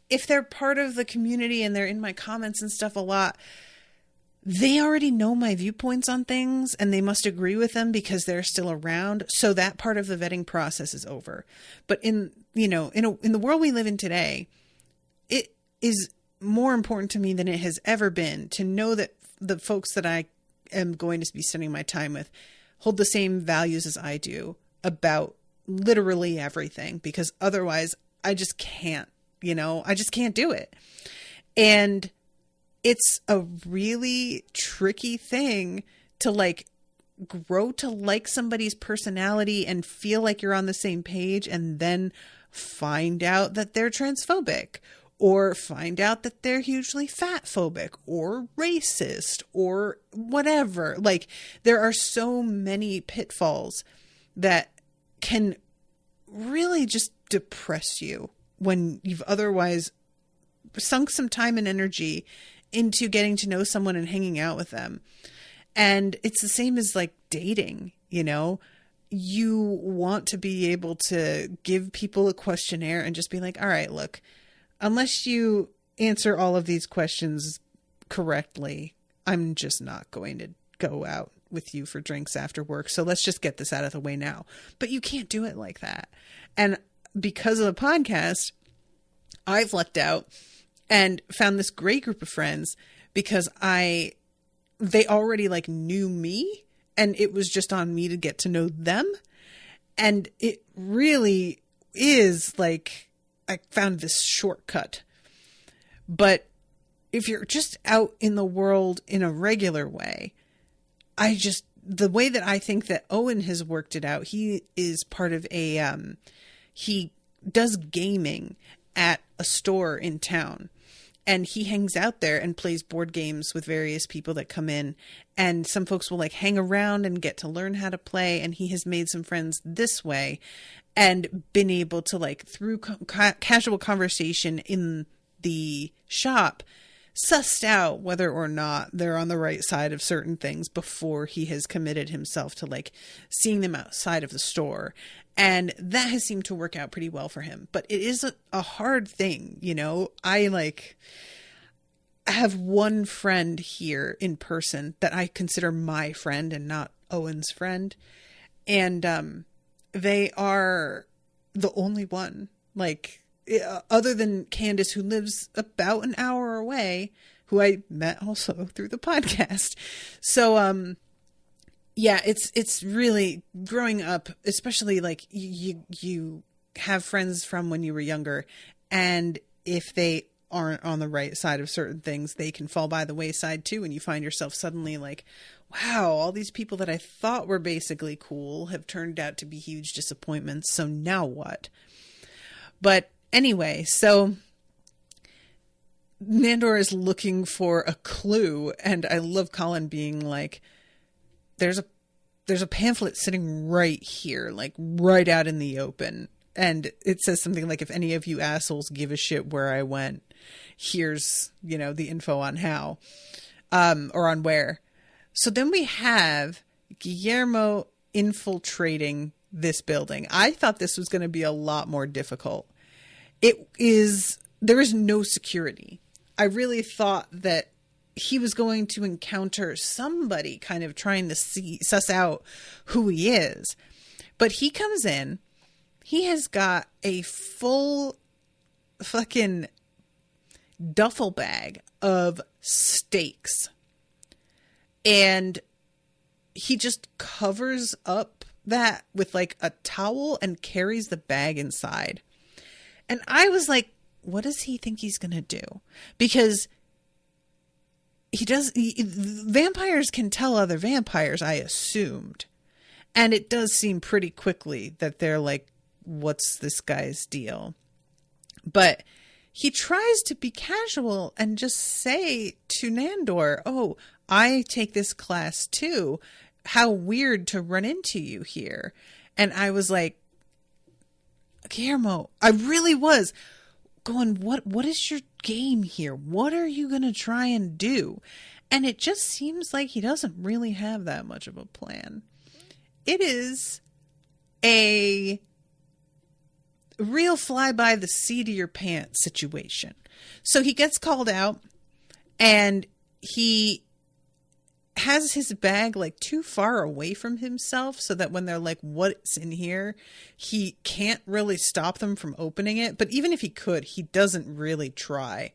if they're part of the community and they're in my comments and stuff a lot, they already know my viewpoints on things and they must agree with them because they're still around. So that part of the vetting process is over. But in the world we live in today, it is more important to me than it has ever been to know that the folks that I am going to be spending my time with hold the same values as I do about literally everything, because otherwise I just can't, I just can't do it. And it's a really tricky thing to like grow to like somebody's personality and feel like you're on the same page, and then find out that they're transphobic, or find out that they're hugely fat phobic or racist or whatever. Like, there are so many pitfalls that can really just depress you when you've otherwise sunk some time and energy into getting to know someone and hanging out with them. And it's the same as like dating, you want to be able to give people a questionnaire and just be like, all right, look, unless you answer all of these questions correctly, I'm just not going to go out with you for drinks after work. So let's just get this out of the way now. But you can't do it like that. And because of the podcast, I've lucked out and found this great group of friends because they already like knew me, and it was just on me to get to know them. And it really is like, I found this shortcut. But if you're just out in the world in a regular way, the way that I think that Owen has worked it out, he is part of he does gaming at a store in town, and he hangs out there and plays board games with various people that come in, and some folks will like hang around and get to learn how to play. And he has made some friends this way and been able to, like, through casual conversation in the shop, sussed out whether or not they're on the right side of certain things before he has committed himself to like seeing them outside of the store. And that has seemed to work out pretty well for him. But it is a hard thing, I have one friend here in person that I consider my friend and not Owen's friend. And they are the only one, like, other than Candace, who lives about an hour away, who I met also through the podcast. So Yeah, it's really growing up, especially like you have friends from when you were younger, and if they aren't on the right side of certain things, they can fall by the wayside too, and you find yourself suddenly like, wow, all these people that I thought were basically cool have turned out to be huge disappointments. So now what? But anyway, so Nandor is looking for a clue, and I love Colin being like, there's a pamphlet sitting right here, like right out in the open. And it says something like, if any of you assholes give a shit where I went, here's, the info on how, or on where. So then we have Guillermo infiltrating this building. I thought this was going to be a lot more difficult. There is no security. I really thought that he was going to encounter somebody kind of trying to suss out who he is. But he comes in, he has got a full fucking duffel bag of steaks. And he just covers up that with like a towel and carries the bag inside. And I was like, what does he think he's going to do? Because vampires can tell other vampires, I assumed. And it does seem pretty quickly that they're like, what's this guy's deal? But he tries to be casual and just say to Nandor, oh, I take this class too. How weird to run into you here. And I was like, Guillermo, I really was going, what is your game here? What are you going to try and do? And it just seems like he doesn't really have that much of a plan. It is a real fly by the seat of your pants situation. So he gets called out, and he has his bag like too far away from himself so that when they're like, what's in here, he can't really stop them from opening it. But even if he could, he doesn't really try.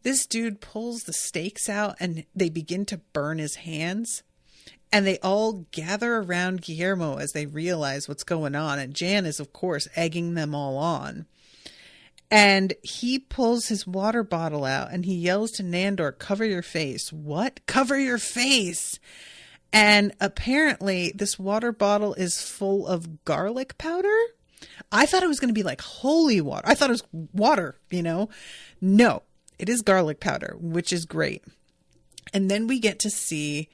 This dude pulls the stakes out and they begin to burn his hands. And they all gather around Guillermo as they realize what's going on. And Jan is, of course, egging them all on. And he pulls his water bottle out and he yells to Nandor, cover your face. What? Cover your face. And apparently this water bottle is full of garlic powder. I thought it was going to be like holy water. I thought it was water, No, it is garlic powder, which is great. And then we get to see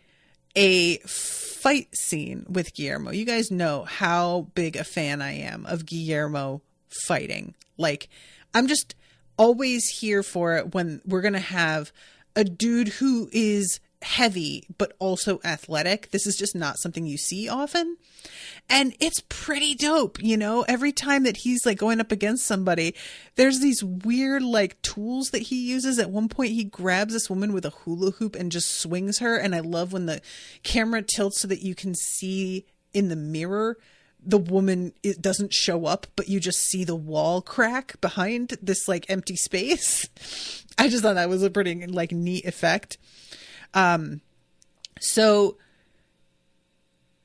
a fight scene with Guillermo. You guys know how big a fan I am of Guillermo fighting. Like, I'm just always here for it when we're going to have a dude who is heavy, but also athletic. This is just not something you see often. And it's pretty dope. Every time that he's like going up against somebody, there's these weird like tools that he uses. At one point, he grabs this woman with a hula hoop and just swings her. And I love when the camera tilts so that you can see in the mirror the woman, it doesn't show up, but you just see the wall crack behind this like empty space. I just thought that was a pretty like neat effect. So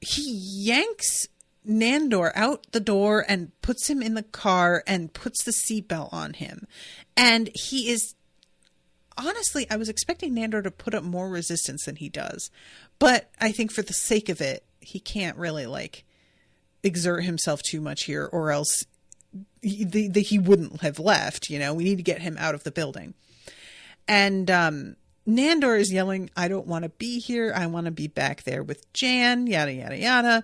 he yanks Nandor out the door and puts him in the car and puts the seatbelt on him. And he is, honestly, I was expecting Nandor to put up more resistance than he does. But I think for the sake of it, he can't really like exert himself too much here, or else he wouldn't have left. We need to get him out of the building. And Nandor is yelling, I don't want to be here. I want to be back there with Jan, yada, yada, yada.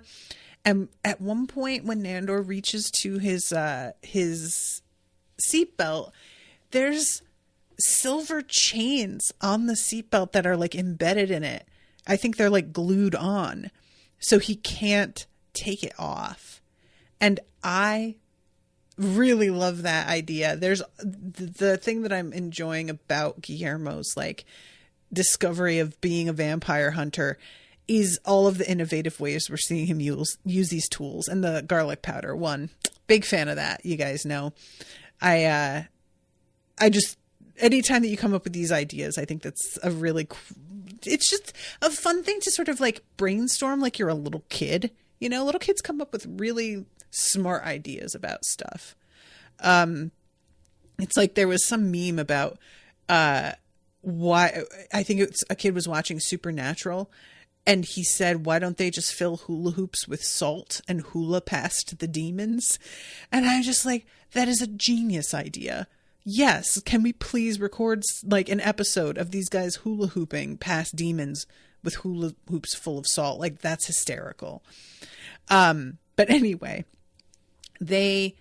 And at one point when Nandor reaches to his seatbelt, there's silver chains on the seatbelt that are like embedded in it. I think they're like glued on. So he can't take it off. And I really love that idea. There's the thing that I'm enjoying about Guillermo's like discovery of being a vampire hunter is all of the innovative ways we're seeing him use these tools. And the garlic powder one, big fan of that. You guys know, I just, anytime that you come up with these ideas, I think that's a really it's just a fun thing to sort of like brainstorm like you're a little kid. You know, little kids come up with really smart ideas about stuff. It's like there was some meme about why, I think it's a kid was watching Supernatural, and he said, why don't they just fill hula hoops with salt and hula past the demons? And I was just like, that is a genius idea. Yes. Can we please record like an episode of these guys hula hooping past demons with hula hoops full of salt? Like, that's hysterical. But anyway, they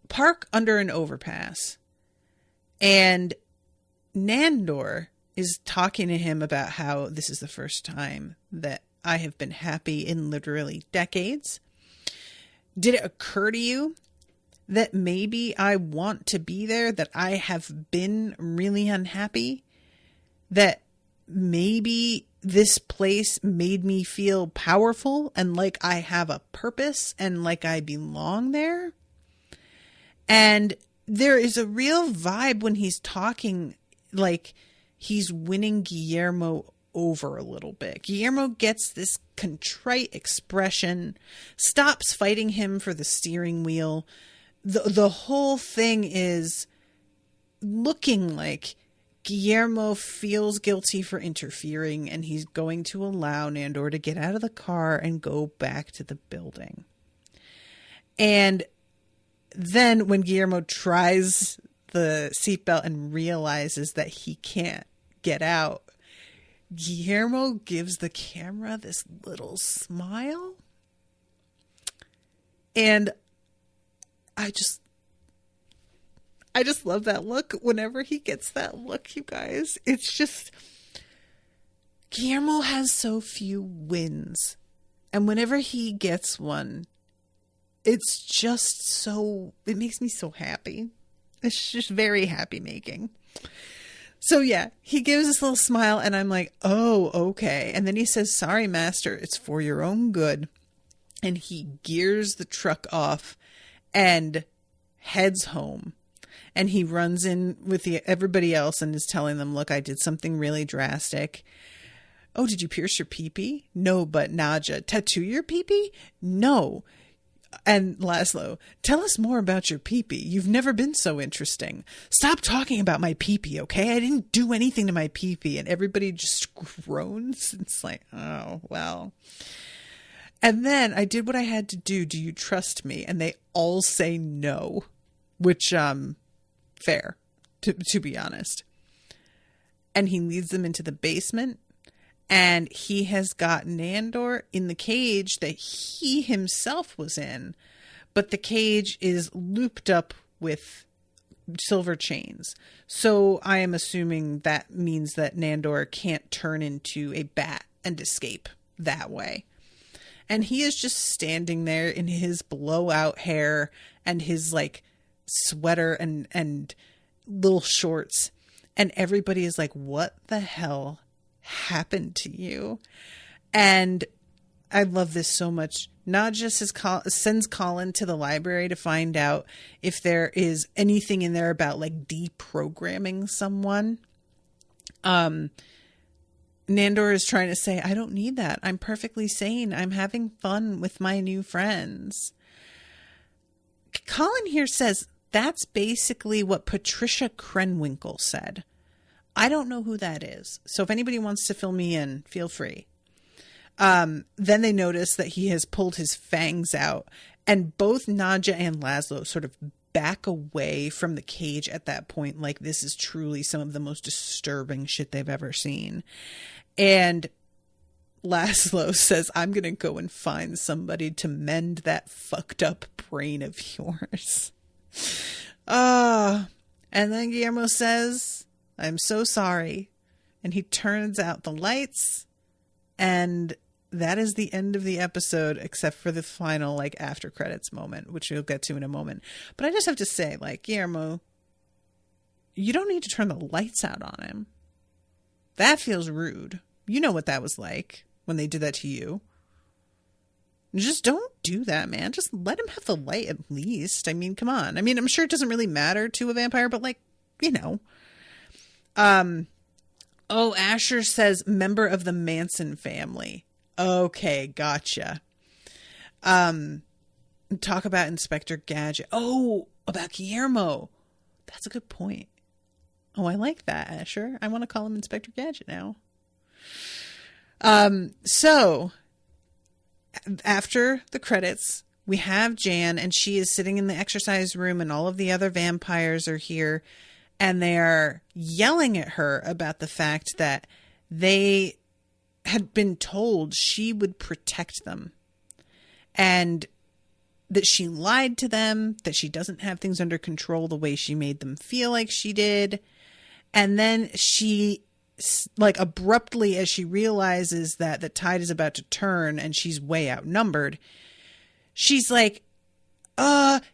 park under an overpass, and Nandor is talking to him about how this is the first time that I have been happy in literally decades. Did it occur to you that maybe I want to be there, that I have been really unhappy, that maybe this place made me feel powerful and like I have a purpose and like I belong there? And there is a real vibe when he's talking, like he's winning Guillermo over a little bit. Guillermo gets this contrite expression, stops fighting him for the steering wheel. The whole thing is looking like Guillermo feels guilty for interfering, and he's going to allow Nandor to get out of the car and go back to the building. And then when Guillermo tries the seatbelt and realizes that he can't get out, Guillermo gives the camera this little smile. And I just love that look. Whenever he gets that look, you guys, it's just, Guillermo has so few wins. And whenever he gets one, it's just so, it makes me so happy. It's just very happy making. So yeah, he gives this little smile and I'm like, oh, okay. And then he says, sorry, master, it's for your own good. And he gears the truck off and heads home. And he runs in with everybody else and is telling them, look, I did something really drastic. Oh, did you pierce your pee-pee? No, but Nadja, tattoo your pee-pee? No. And Laszlo, tell us more about your pee-pee. You've never been so interesting. Stop talking about my pee-pee, okay? I didn't do anything to my pee-pee. And everybody just groans. It's like, oh, well. And then I did what I had to do. Do you trust me? And they all say no, which, fair, to be honest. And he leads them into the basement. And he has got Nandor in the cage that he himself was in. But the cage is looped up with silver chains. So I am assuming that means that Nandor can't turn into a bat and escape that way. And he is just standing there in his blowout hair and his like sweater and little shorts. And everybody is like, what the hell happened to you? And I love this so much. Nadja sends Colin to the library to find out if there is anything in there about like deprogramming someone. Nandor is trying to say, I don't need that. I'm perfectly sane. I'm having fun with my new friends. Colin here says that's basically what Patricia Krenwinkel said. I don't know who that is. So if anybody wants to fill me in, feel free. Then they notice that he has pulled his fangs out, and both Nadja and Laszlo sort of back away from the cage at that point. Like, this is truly some of the most disturbing shit they've ever seen. And Laszlo says, I'm going to go and find somebody to mend that fucked up brain of yours. And then Guillermo says, I'm so sorry. And he turns out the lights, and that is the end of the episode, except for the final, like, after credits moment, which we'll get to in a moment. But I just have to say, like, Guillermo, you don't need to turn the lights out on him. That feels rude. You know what that was like when they did that to you. Just don't do that, man. Just let him have the light at least. I mean, come on. I mean, I'm sure it doesn't really matter to a vampire, but, like, you know. Oh, Asher says member of the Manson family. Okay, gotcha. Talk about Inspector Gadget. Oh, about Guillermo. That's a good point. Oh, I like that, Asher. I want to call him Inspector Gadget now. So after the credits, we have Jan, and she is sitting in the exercise room, and all of the other vampires are here, and they are yelling at her about the fact that they had been told she would protect them, and that she lied to them, that she doesn't have things under control the way she made them feel like she did. And then she, like, abruptly, as she realizes that the tide is about to turn and she's way outnumbered, she's like,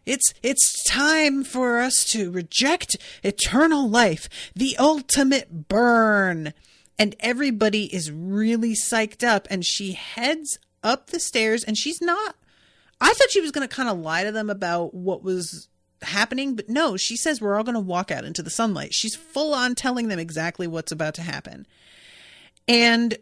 it's time for us to reject eternal life, the ultimate burn. And everybody is really psyched up, and she heads up the stairs, and she's not, I thought she was going to kind of lie to them about what was happening, but no, she says we're all going to walk out into the sunlight. She's full on telling them exactly what's about to happen. And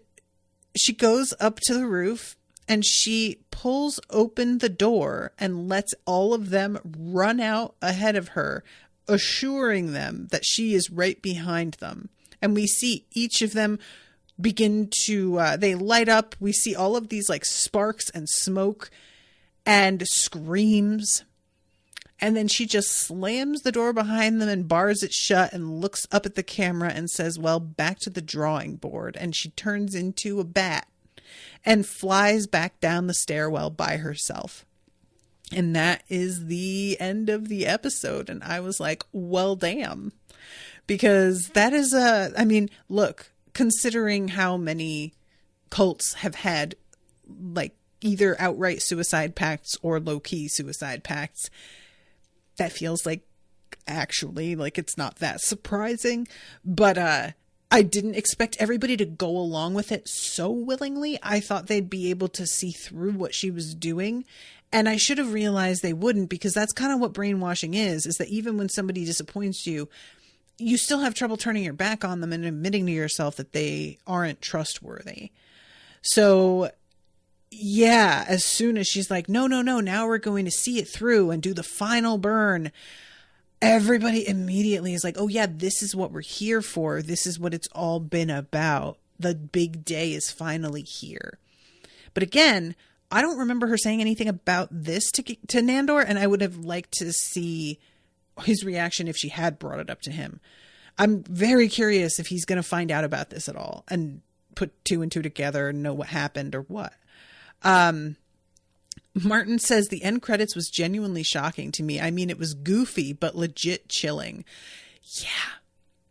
she goes up to the roof, and she pulls open the door and lets all of them run out ahead of her, assuring them that she is right behind them. And we see each of them begin to, they light up. We see all of these like sparks and smoke and screams. And then she just slams the door behind them and bars it shut and looks up at the camera and says, well, back to the drawing board. And she turns into a bat and flies back down the stairwell by herself. And that is the end of the episode. And I was like, well, damn. Because that is I mean, look, considering how many cults have had like either outright suicide pacts or low-key suicide pacts, that feels like actually like it's not that surprising. But I didn't expect everybody to go along with it so willingly. I thought they'd be able to see through what she was doing. And I should have realized they wouldn't, because that's kind of what brainwashing is that even when somebody disappoints you, you still have trouble turning your back on them and admitting to yourself that they aren't trustworthy. So yeah, as soon as she's like, no, now we're going to see it through and do the final burn, everybody immediately is like, oh yeah, this is what we're here for. This is what it's all been about. The big day is finally here. But again, I don't remember her saying anything about this to Nandor, and I would have liked to see his reaction if she had brought it up to him. I'm very curious if he's going to find out about this at all and put two and two together and know what happened or what. Martin says the end credits was genuinely shocking to me. I mean, it was goofy, but legit chilling. Yeah,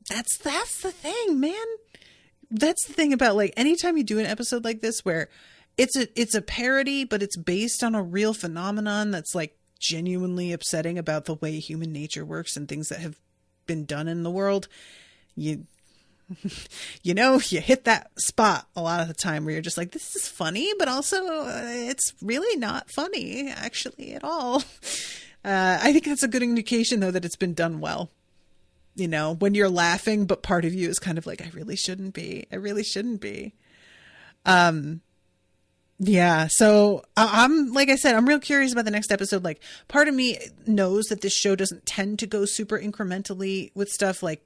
that's the thing, man. That's the thing about like anytime you do an episode like this where it's a parody, but it's based on a real phenomenon that's like genuinely upsetting about the way human nature works and things that have been done in the world. You hit that spot a lot of the time where you're just like, this is funny, but also it's really not funny actually at all. I think that's a good indication though that it's been done well. You know, when you're laughing, but part of you is kind of like, I really shouldn't be. Yeah. So I'm, like I said, I'm real curious about the next episode. Like part of me knows that this show doesn't tend to go super incrementally with stuff, like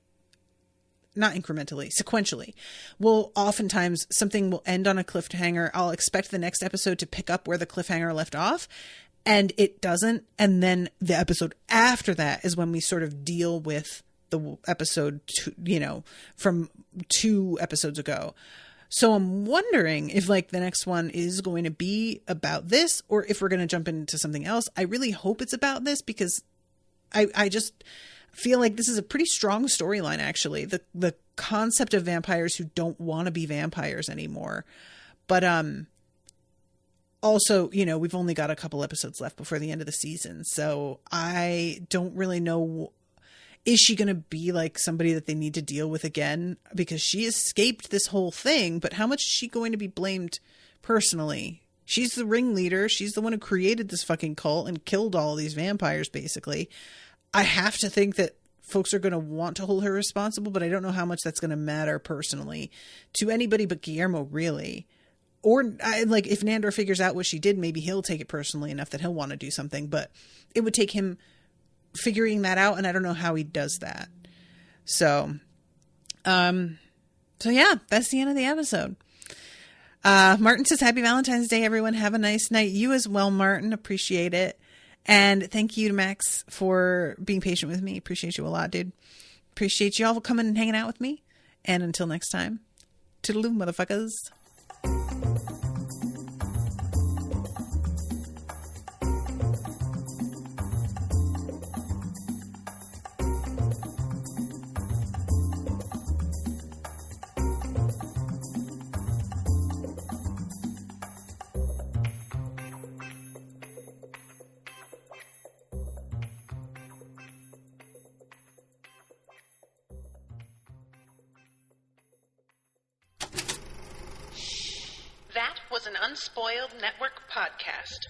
not incrementally, sequentially. Well, oftentimes something will end on a cliffhanger. I'll expect the next episode to pick up where the cliffhanger left off, and it doesn't. And then the episode after that is when we sort of deal with the episode, from 2 episodes ago. So I'm wondering if like the next one is going to be about this or if we're going to jump into something else. I really hope it's about this because I just feel like this is a pretty strong storyline, actually. The concept of vampires who don't want to be vampires anymore. But also, we've only got a couple episodes left before the end of the season. So I don't really know. Is she going to be like somebody that they need to deal with again? Because she escaped this whole thing, but how much is she going to be blamed personally? She's the ringleader. She's the one who created this fucking cult and killed all these vampires, basically. I have to think that folks are going to want to hold her responsible, but I don't know how much that's going to matter personally to anybody but Guillermo, really. Or like if Nandor figures out what she did, maybe he'll take it personally enough that he'll want to do something, but it would take him figuring that out. And I don't know how he does that. So yeah, that's the end of the episode. Martin says, happy Valentine's Day, everyone. Have a nice night. You as well, Martin. Appreciate it. And thank you to Max for being patient with me. Appreciate you a lot, dude. Appreciate you all coming and hanging out with me. And until next time, toodaloo, motherfuckers. That was an Unspoiled Network podcast.